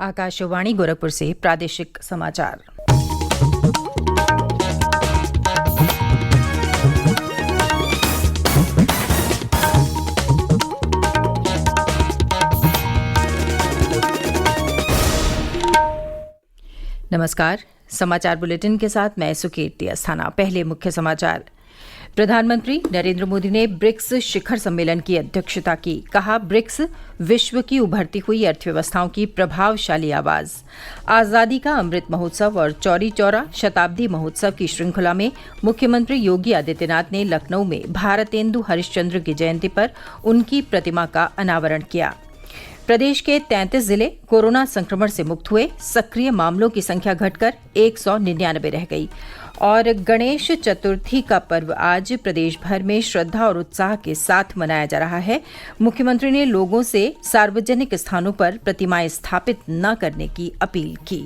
आकाशवाणी गोरखपुर से प्रादेशिक समाचार। नमस्कार, समाचार बुलेटिन के साथ मैं सुकीर्ति अस्थाना। पहले मुख्य समाचार। प्रधानमंत्री नरेंद्र मोदी ने ब्रिक्स शिखर सम्मेलन की अध्यक्षता की। कहा, ब्रिक्स विश्व की उभरती हुई अर्थव्यवस्थाओं की प्रभावशाली आवाज। आजादी का अमृत महोत्सव और चौरी चौरा शताब्दी महोत्सव की श्रृंखला में मुख्यमंत्री योगी आदित्यनाथ ने लखनऊ में भारतेंदु हरिश्चंद्र की जयंती पर उनकी प्रतिमा का अनावरण किया। प्रदेश के 33 जिले कोरोना संक्रमण से मुक्त हुए। सक्रिय मामलों की संख्या घटकर 199 रह गई। और गणेश चतुर्थी का पर्व आज प्रदेश भर में श्रद्धा और उत्साह के साथ मनाया जा रहा है। मुख्यमंत्री ने लोगों से सार्वजनिक स्थानों पर प्रतिमाएं स्थापित न करने की अपील की।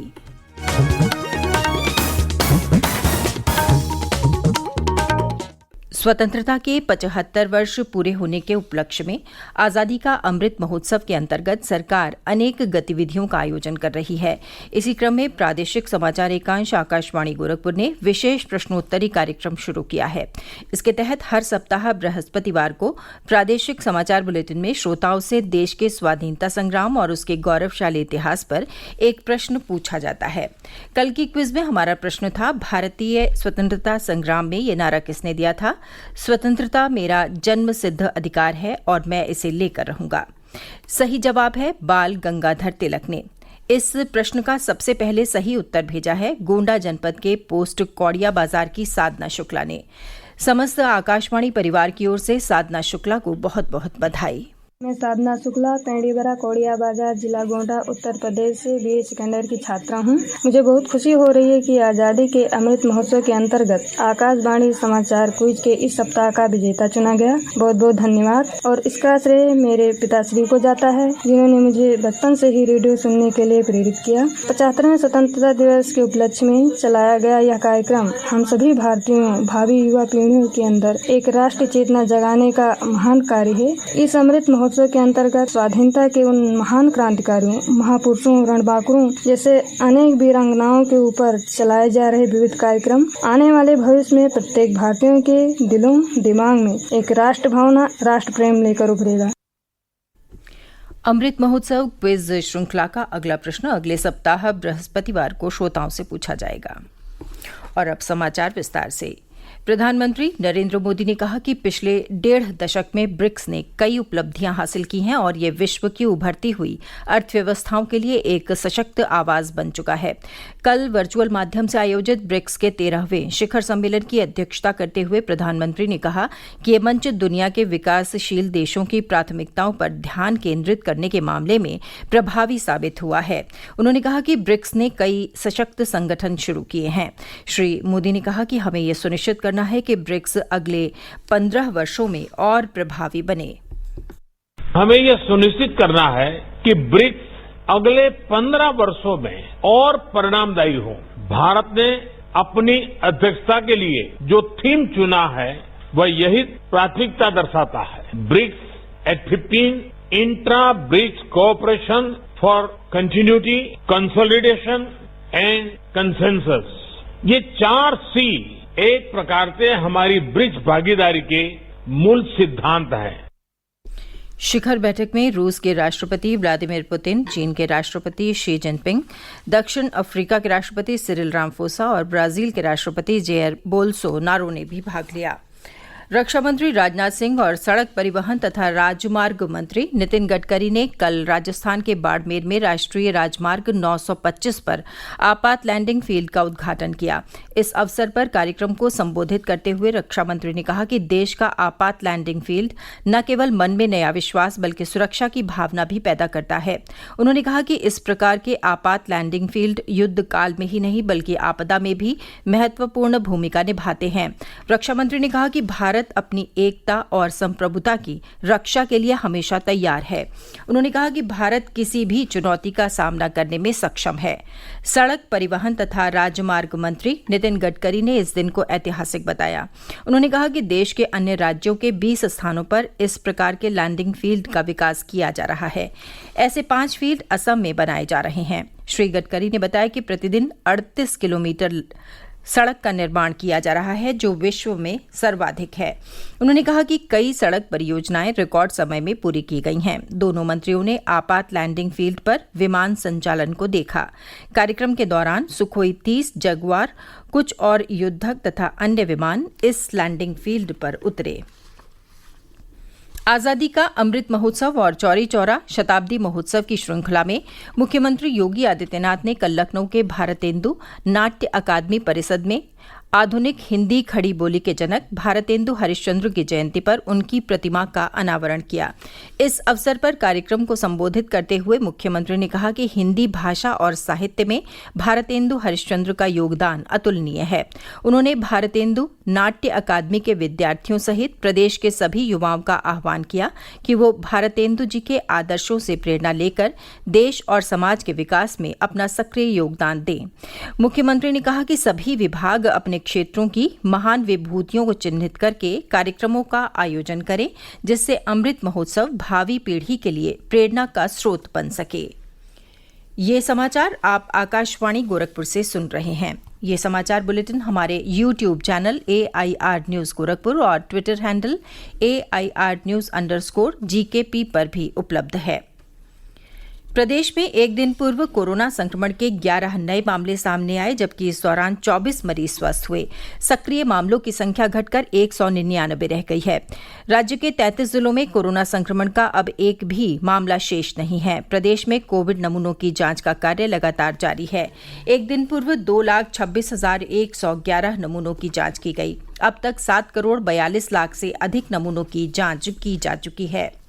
स्वतंत्रता के 75 वर्ष पूरे होने के उपलक्ष्य में आजादी का अमृत महोत्सव के अंतर्गत सरकार अनेक गतिविधियों का आयोजन कर रही है। इसी क्रम में प्रादेशिक समाचार एकांश आकाशवाणी गोरखपुर ने विशेष प्रश्नोत्तरी कार्यक्रम शुरू किया है। इसके तहत हर सप्ताह बृहस्पतिवार को प्रादेशिक समाचार बुलेटिन में श्रोताओं से देश के स्वाधीनता संग्राम और उसके गौरवशाली इतिहास पर एक प्रश्न पूछा जाता है। कल की क्विज में हमारा प्रश्न था, भारतीय स्वतंत्रता संग्राम में ये नारा किसने दिया था? स्वतंत्रता मेरा जन्म सिद्ध अधिकार है और मैं इसे लेकर रहूंगा। सही जवाब है बाल गंगाधर तिलक ने। इस प्रश्न का सबसे पहले सही उत्तर भेजा है गोंडा जनपद के पोस्ट कौड़िया बाजार की साधना शुक्ला ने। समस्त आकाशवाणी परिवार की ओर से साधना शुक्ला को बहुत बहुत बधाई। मैं साधना शुक्ला कैंडीबरा कौड़िया बाजार जिला गोंडा उत्तर प्रदेश से बीए सेकेंडर की छात्रा हूँ। मुझे बहुत खुशी हो रही है कि आज़ादी के अमृत महोत्सव के अंतर्गत आकाशवाणी समाचार क्विज के इस सप्ताह का विजेता चुना गया। बहुत बहुत धन्यवाद। और इसका श्रेय मेरे पिताश्री को जाता है, जिन्होंने मुझे बचपन से ही रेडियो सुनने के लिए प्रेरित किया। 75वें स्वतंत्रता दिवस के उपलक्ष्य में चलाया गया यह कार्यक्रम हम सभी भारतीयों भावी युवा पीढ़ियों के अंदर एक राष्ट्रीय चेतना जगाने का महान कार्य है। इस अमृत महोत्सव के अंतर्गत स्वाधीनता के उन महान क्रांतिकारियों, महापुरुषों, रणबांकुरों जैसे अनेक वीरांगनाओं के ऊपर चलाए जा रहे विविध कार्यक्रम आने वाले भविष्य में प्रत्येक भारतीयों के दिलों दिमाग में एक राष्ट्र भावना, राष्ट्र प्रेम लेकर उभरेगा। अमृत महोत्सव क्विज श्रृंखला का अगला प्रश्न अगले सप्ताह बृहस्पतिवार को श्रोताओं से पूछा जाएगा। और अब समाचार विस्तार से। प्रधानमंत्री नरेंद्र मोदी ने कहा कि पिछले 1.5 दशक में ब्रिक्स ने कई उपलब्धियां हासिल की हैं और ये विश्व की उभरती हुई अर्थव्यवस्थाओं के लिए एक सशक्त आवाज बन चुका है। कल वर्चुअल माध्यम से आयोजित ब्रिक्स के 13वें शिखर सम्मेलन की अध्यक्षता करते हुए प्रधानमंत्री ने कहा कि ये मंच दुनिया के विकासशील देशों की प्राथमिकताओं पर ध्यान केंद्रित करने के मामले में प्रभावी साबित हुआ है। उन्होंने कहा कि ब्रिक्स ने कई सशक्त संगठन शुरू किए हैं। श्री मोदी ने कहा कि हमें यह सुनिश्चित करना है कि ब्रिक्स अगले 15 वर्षों में और प्रभावी बने। हमें यह सुनिश्चित करना है कि ब्रिक्स अगले 15 वर्षों में और परिणामदायी हो। भारत ने अपनी अध्यक्षता के लिए जो थीम चुना है वह यही प्राथमिकता दर्शाता है। BRICS at 15 intra BRICS cooperation for continuity, consolidation and consensus. ये 4 सी एक प्रकार से हमारी ब्रिक्स भागीदारी के मूल सिद्धांत हैं। शिखर बैठक में रूस के राष्ट्रपति व्लादिमीर पुतिन, चीन के राष्ट्रपति शी जिनपिंग, दक्षिण अफ्रीका के राष्ट्रपति सिरिल रामफोसा और ब्राजील के राष्ट्रपति जेयर बोल्सोनारो ने भी भाग लिया। रक्षा मंत्री राजनाथ सिंह और सड़क परिवहन तथा राजमार्ग मंत्री नितिन गडकरी ने कल राजस्थान के बाड़मेर में राष्ट्रीय राजमार्ग 925 पर आपात लैंडिंग फील्ड का उद्घाटन किया। इस अवसर पर कार्यक्रम को संबोधित करते हुए रक्षा मंत्री ने कहा कि देश का आपात लैंडिंग फील्ड न केवल मन में नया विश्वास बल्कि सुरक्षा की भावना भी पैदा करता है। उन्होंने कहा कि इस प्रकार के आपात लैंडिंग फील्ड युद्ध काल में ही नहीं बल्कि आपदा में भी महत्वपूर्ण भूमिका निभाते हैं। रक्षा मंत्री ने कहा कि भारत भारत अपनी एकता और संप्रभुता की रक्षा के लिए हमेशा तैयार है। उन्होंने कहा कि भारत किसी भी चुनौती का सामना करने में सक्षम है। सड़क परिवहन तथा राजमार्ग मंत्री नितिन गडकरी ने इस दिन को ऐतिहासिक बताया। उन्होंने कहा कि देश के अन्य राज्यों के 20 स्थानों पर इस प्रकार के लैंडिंग फील्ड का विकास किया जा रहा है। ऐसे 5 फील्ड असम में बनाए जा रहे हैं। श्री गडकरी ने बताया कि प्रतिदिन 38 किलोमीटर सड़क का निर्माण किया जा रहा है, जो विश्व में सर्वाधिक है। उन्होंने कहा कि कई सड़क परियोजनाएं रिकॉर्ड समय में पूरी की गई हैं। दोनों मंत्रियों ने आपात लैंडिंग फील्ड पर विमान संचालन को देखा। कार्यक्रम के दौरान सुखोई 30, जगुआर, कुछ और युद्धक तथा अन्य विमान इस लैंडिंग फील्ड पर उतरे। आजादी का अमृत महोत्सव और चौरी चौरा शताब्दी महोत्सव की श्रृंखला में मुख्यमंत्री योगी आदित्यनाथ ने कल लखनऊ के भारतेंदु नाट्य अकादमी परिसर में आधुनिक हिंदी खड़ी बोली के जनक भारतेंदु हरिश्चंद्र की जयंती पर उनकी प्रतिमा का अनावरण किया। इस अवसर पर कार्यक्रम को संबोधित करते हुए मुख्यमंत्री ने कहा कि हिंदी भाषा और साहित्य में भारतेंदु हरिश्चंद्र का योगदान अतुलनीय है। उन्होंने भारतेंदु नाट्य अकादमी के विद्यार्थियों सहित प्रदेश के सभी युवाओं का आह्वान किया कि वो भारतेंदु जी के आदर्शों से प्रेरणा लेकर देश और समाज के विकास में अपना सक्रिय योगदान दें। मुख्यमंत्री ने कहा कि सभी विभाग अपने क्षेत्रों की महान विभूतियों को चिन्हित करके कार्यक्रमों का आयोजन करें, जिससे अमृत महोत्सव भावी पीढ़ी के लिए प्रेरणा का स्रोत बन सके। ये समाचार आप आकाशवाणी गोरखपुर से सुन रहे हैं। ये समाचार बुलेटिन हमारे YouTube channel AIR news Gorakhpur और ट्विटर हैंडल AIR News_GKP पर भी उपलब्ध है। प्रदेश में एक दिन पूर्व कोरोना संक्रमण के 11 नए मामले सामने आए, जबकि इस दौरान 24 मरीज स्वस्थ हुए। सक्रिय मामलों की संख्या घटकर 199 रह गई है। राज्य के 33 जिलों में कोरोना संक्रमण का अब एक भी मामला शेष नहीं है। प्रदेश में कोविड नमूनों की जांच का कार्य लगातार जारी है। एक दिन पूर्व 2,26,111 नमूनों की जांच की गई। अब तक 7,42,00,000 से अधिक नमूनों की जांच की जा चुकी है।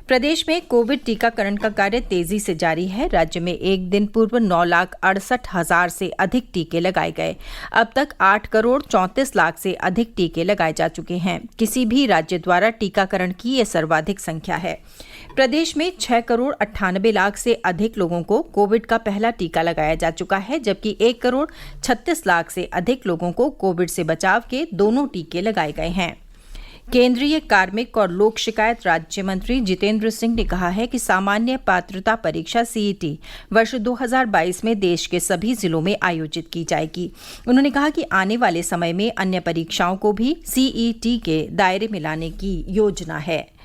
प्रदेश में कोविड टीकाकरण का कार्य तेजी से जारी है। राज्य में एक दिन पूर्व 9,68,000 से अधिक टीके लगाए गए। अब तक 8,34,00,000 से अधिक टीके लगाए जा चुके हैं। किसी भी राज्य द्वारा टीकाकरण की यह सर्वाधिक संख्या है। प्रदेश में 6,98,00,000 से अधिक लोगों को कोविड का पहला टीका लगाया जा चुका है, जबकि 1,36,00,000 से अधिक लोगों को कोविड से बचाव के दोनों टीके लगाए गए हैं। केंद्रीय कार्मिक और लोक शिकायत राज्य मंत्री जितेंद्र सिंह ने कहा है कि सामान्य पात्रता परीक्षा CET वर्ष 2022 में देश के सभी जिलों में आयोजित की जाएगी। उन्होंने कहा कि आने वाले समय में अन्य परीक्षाओं को भी CET के दायरे में लाने की योजना है।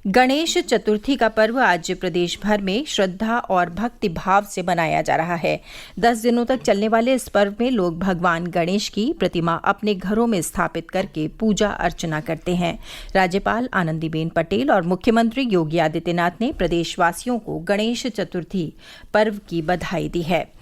गणेश चतुर्थी का पर्व आज प्रदेश भर में श्रद्धा और भक्ति भाव से मनाया जा रहा है। 10 दिनों तक चलने वाले इस पर्व में लोग भगवान गणेश की प्रतिमा अपने घरों में स्थापित करके पूजा अर्चना करते हैं। राज्यपाल आनंदीबेन पटेल और मुख्यमंत्री योगी आदित्यनाथ ने प्रदेशवासियों को गणेश चतुर्थी पर्व की बधाई दी है।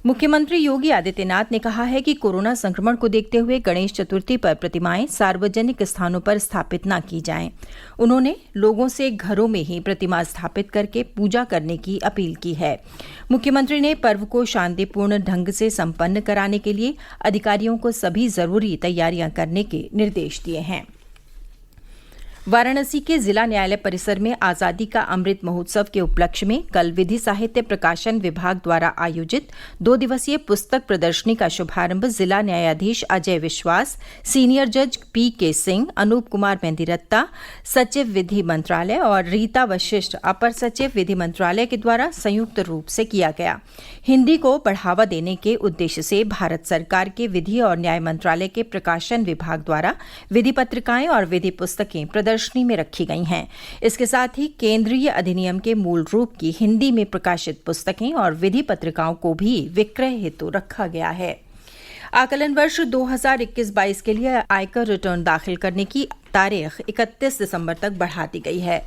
मुख्यमंत्री योगी आदित्यनाथ ने कहा है कि कोरोना संक्रमण को देखते हुए गणेश चतुर्थी पर प्रतिमाएं सार्वजनिक स्थानों पर स्थापित न की जाएं। उन्होंने लोगों से घरों में ही प्रतिमा स्थापित करके पूजा करने की अपील की है। मुख्यमंत्री ने पर्व को शांतिपूर्ण ढंग से संपन्न कराने के लिए अधिकारियों को सभी जरूरी तैयारियां करने के निर्देश दिए हैं। वाराणसी के जिला न्यायालय परिसर में आजादी का अमृत महोत्सव के उपलक्ष्य में कल विधि साहित्य प्रकाशन विभाग द्वारा आयोजित 2 दिवसीय पुस्तक प्रदर्शनी का शुभारंभ जिला न्यायाधीश अजय विश्वास, सीनियर जज PK सिंह, अनूप कुमार मेहंदीरत्ता, सचिव विधि मंत्रालय और रीता वशिष्ठ, अपर सचिव विधि मंत्रालय के द्वारा संयुक्त रूप से किया गया। हिंदी को बढ़ावा देने के उद्देश्य से भारत सरकार के विधि और न्याय मंत्रालय के प्रकाशन विभाग द्वारा विधि पत्रिकाएं और विधि पुस्तकें प्रदर्शनी में रखी गई हैं। इसके साथ ही केंद्रीय अधिनियम के मूल रूप की हिंदी में प्रकाशित पुस्तकें और विधि पत्रिकाओं को भी विक्रय हेतु रखा गया है। आकलन वर्ष 2021-22 के लिए आयकर रिटर्न दाखिल करने की तारीख 31 दिसंबर तक बढ़ा दी गई है।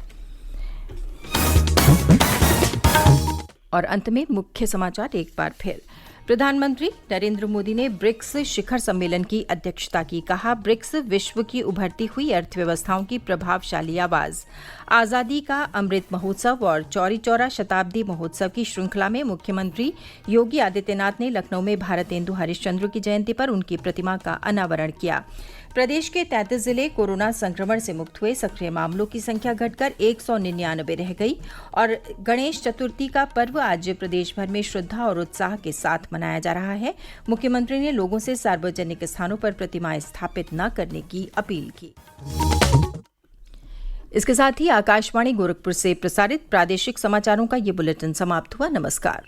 और अंत में मुख्य समाचार एक बार फिर। प्रधानमंत्री नरेंद्र मोदी ने ब्रिक्स शिखर सम्मेलन की अध्यक्षता की। कहा, ब्रिक्स विश्व की उभरती हुई अर्थव्यवस्थाओं की प्रभावशाली आवाज। आजादी का अमृत महोत्सव और चौरी चौरा शताब्दी महोत्सव की श्रृंखला में मुख्यमंत्री योगी आदित्यनाथ ने लखनऊ में भारतेंदु हरिश्चंद्र की जयंती पर उनकी प्रतिमा का अनावरण किया। प्रदेश के 33 जिले कोरोना संक्रमण से मुक्त हुए। सक्रिय मामलों की संख्या घटकर 199 रह गई। और गणेश चतुर्थी का पर्व आज प्रदेश भर में श्रद्धा और उत्साह के साथ मनाया जा रहा है। मुख्यमंत्री ने लोगों से सार्वजनिक स्थानों पर प्रतिमाएं स्थापित न करने की अपील की। इसके साथ ही आकाशवाणी गोरखपुर से प्रसारित प्रादेशिक समाचारों का ये बुलेटिन समाप्त हुआ। नमस्कार।